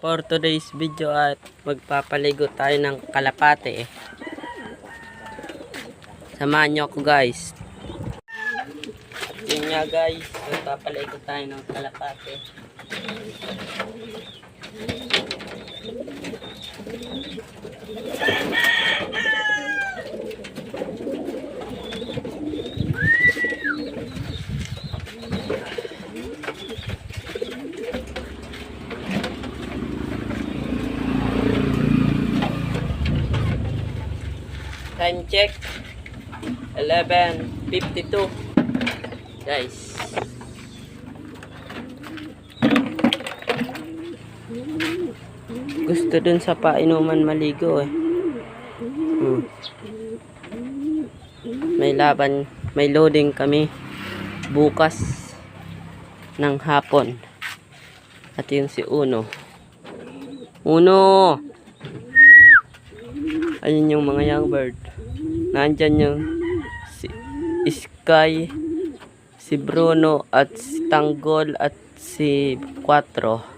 For today's video at magpapaligo tayo ng kalapate. Samahan nyo ako guys. Yun nga guys, magpapaligo tayo ng kalapate. Time check 11:52 guys. Gusto dun sa painuman maligo May laban, may loading kami bukas ng hapon. At yung si Uno. Ayun yung mga young bird. Nandyan yung si Sky, si Bruno at si Tanggol at si Quattro.